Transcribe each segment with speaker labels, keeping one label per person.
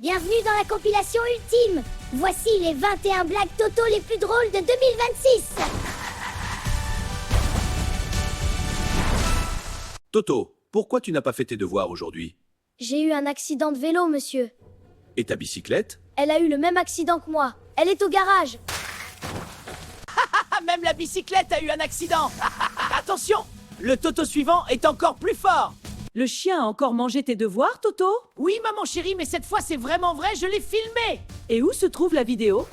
Speaker 1: Bienvenue dans la compilation ultime. Voici les 21 blagues Toto les plus drôles de 2026.
Speaker 2: Toto, pourquoi tu n'as pas fait tes devoirs aujourd'hui?
Speaker 1: J'ai eu un accident de vélo, monsieur.
Speaker 2: Et ta bicyclette?
Speaker 1: Elle a eu le même accident que moi. Elle est au garage.
Speaker 3: Ah, même la bicyclette a eu un accident. Attention, le Toto suivant est encore plus fort.
Speaker 4: Le chien a encore mangé tes devoirs, Toto?
Speaker 3: Oui, maman chérie, mais cette fois c'est vraiment vrai, je l'ai filmé.
Speaker 4: Et où se trouve la vidéo?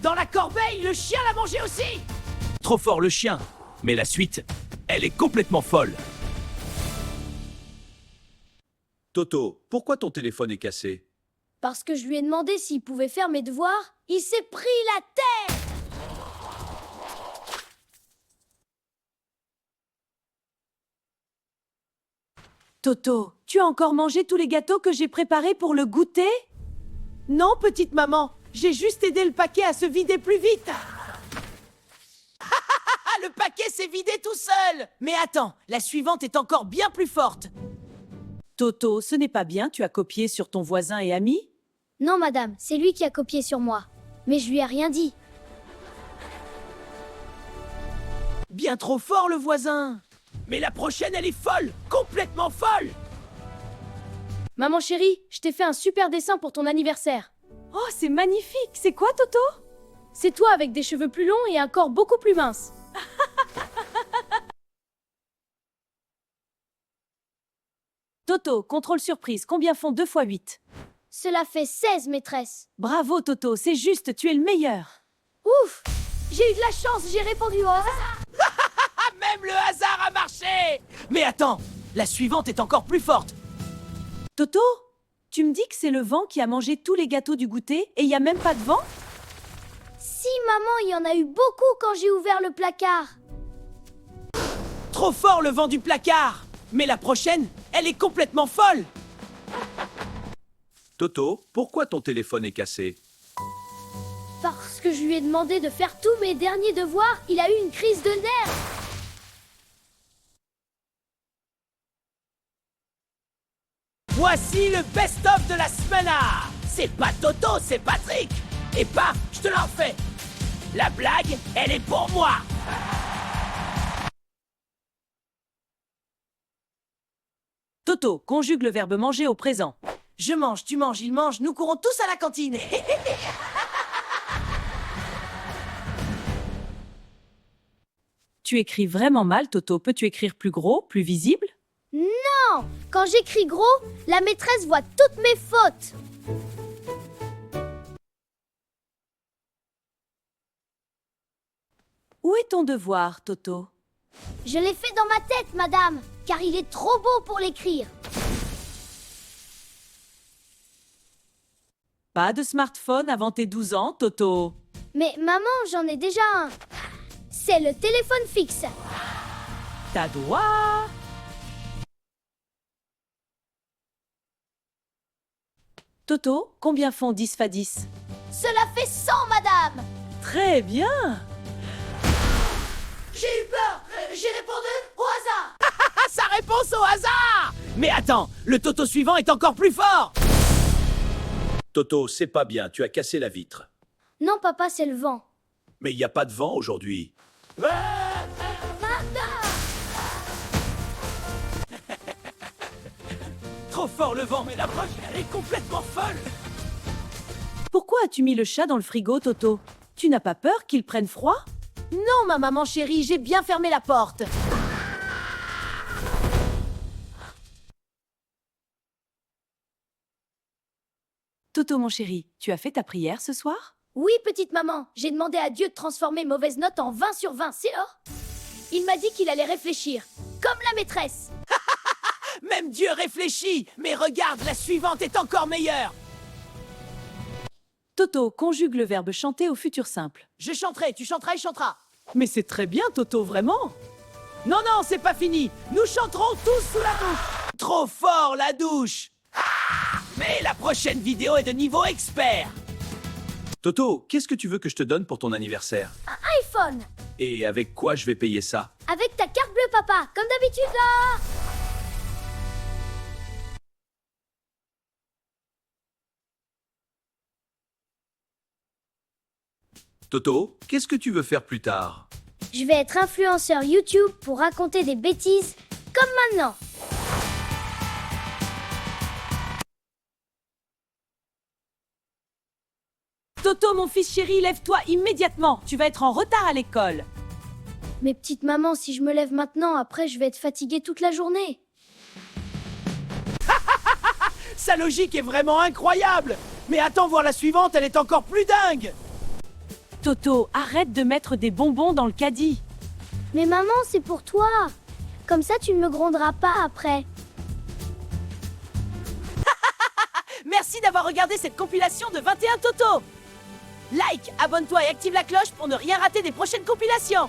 Speaker 3: Dans la corbeille, le chien l'a mangé aussi.
Speaker 2: Trop fort le chien. Mais la suite, elle est complètement folle. Toto, pourquoi ton téléphone est cassé?
Speaker 1: Parce que je lui ai demandé s'il pouvait faire mes devoirs. Il s'est pris la tête.
Speaker 4: Toto, tu as encore mangé tous les gâteaux que j'ai préparés pour le goûter?
Speaker 3: Non, petite maman, j'ai juste aidé le paquet à se vider plus vite. Le paquet s'est vidé tout seul. Mais attends, la suivante est encore bien plus forte.
Speaker 4: Toto, ce n'est pas bien, tu as copié sur ton voisin et ami?
Speaker 1: Non, madame, c'est lui qui a copié sur moi. Mais je lui ai rien dit.
Speaker 3: Bien trop fort le voisin. Mais la prochaine, elle est folle, complètement folle.
Speaker 1: Maman chérie, je t'ai fait un super dessin pour ton anniversaire.
Speaker 4: Oh, c'est magnifique! C'est quoi, Toto?
Speaker 1: C'est toi avec des cheveux plus longs et un corps beaucoup plus mince.
Speaker 4: Toto, contrôle surprise, combien font 2 fois 8?
Speaker 1: Cela fait 16, maîtresse.
Speaker 4: Bravo, Toto, c'est juste, tu es le meilleur!
Speaker 1: Ouf! J'ai eu de la chance, j'ai répondu au hasard.
Speaker 3: Ah, même le hasard a marché. Mais attends, la suivante est encore plus forte.
Speaker 4: Toto, tu me dis que c'est le vent qui a mangé tous les gâteaux du goûter et il n'y a même pas de vent?
Speaker 1: Si, maman, il y en a eu beaucoup quand j'ai ouvert le placard.
Speaker 3: Trop fort le vent du placard. Mais la prochaine, elle est complètement folle.
Speaker 2: Toto, pourquoi ton téléphone est cassé?
Speaker 1: Parce que je lui ai demandé de faire tous mes derniers devoirs, il a eu une crise de nerfs.
Speaker 3: Voici le best-of de la semaine. C'est pas Toto, c'est Patrick. Et paf, je te l'en fais. La blague, elle est pour moi.
Speaker 4: Toto, conjugue le verbe manger au présent.
Speaker 3: Je mange, tu manges, il mange, nous courons tous à la cantine.
Speaker 4: Tu écris vraiment mal, Toto. Peux-tu écrire plus gros, plus visible?
Speaker 1: Non! Quand j'écris gros, la maîtresse voit toutes mes fautes.
Speaker 4: Où est ton devoir, Toto?
Speaker 1: Je l'ai fait dans ma tête, madame, car il est trop beau pour l'écrire.
Speaker 4: Pas de smartphone avant tes 12 ans, Toto.
Speaker 1: Mais maman, j'en ai déjà un. C'est le téléphone fixe.
Speaker 4: T'as droit. Toto, combien font 10 fois 10?
Speaker 1: Cela fait 100, madame.
Speaker 4: Très bien.
Speaker 3: J'ai eu peur, j'ai répondu au hasard. Sa réponse au hasard. Mais attends, le Toto suivant est encore plus fort.
Speaker 2: Toto, c'est pas bien, tu as cassé la vitre.
Speaker 1: Non, papa, c'est le vent.
Speaker 2: Mais il n'y a pas de vent aujourd'hui.
Speaker 3: Trop fort le vent, mais la prochaine, elle est complètement folle.
Speaker 4: Pourquoi as-tu mis le chat dans le frigo, Toto? Tu n'as pas peur qu'il prenne froid?
Speaker 3: Non, ma maman chérie, j'ai bien fermé la porte.
Speaker 4: Toto, mon chéri, tu as fait ta prière ce soir?
Speaker 1: Oui, petite maman, j'ai demandé à Dieu de transformer mauvaise note en 20 sur 20, c'est or. Il m'a dit qu'il allait réfléchir, comme la maîtresse.
Speaker 3: Même Dieu réfléchit. Mais regarde, la suivante est encore meilleure.
Speaker 4: Toto, conjugue le verbe chanter au futur simple.
Speaker 3: Je chanterai, tu chanteras, il chantera.
Speaker 4: Mais c'est très bien, Toto, vraiment.
Speaker 3: Non, non, c'est pas fini. Nous chanterons tous sous la douche. Trop fort, la douche. Mais la prochaine vidéo est de niveau expert.
Speaker 2: Toto, qu'est-ce que tu veux que je te donne pour ton anniversaire?
Speaker 1: Un iPhone.
Speaker 2: Et avec quoi je vais payer ça?
Speaker 1: Avec ta carte bleue, papa, comme d'habitude là.
Speaker 2: Toto, qu'est-ce que tu veux faire plus tard?
Speaker 1: Je vais être influenceur YouTube pour raconter des bêtises comme maintenant.
Speaker 4: Toto, mon fils chéri, lève-toi immédiatement. Tu vas être en retard à l'école.
Speaker 1: Mais petite maman, si je me lève maintenant, après je vais être fatiguée toute la journée.
Speaker 3: Sa logique est vraiment incroyable. Mais attends voir la suivante, elle est encore plus dingue.
Speaker 4: Toto, arrête de mettre des bonbons dans le caddie.
Speaker 1: Mais maman, c'est pour toi. Comme ça, tu ne me gronderas pas après.
Speaker 4: Merci d'avoir regardé cette compilation de 21 Toto. Like, abonne-toi et active la cloche pour ne rien rater des prochaines compilations.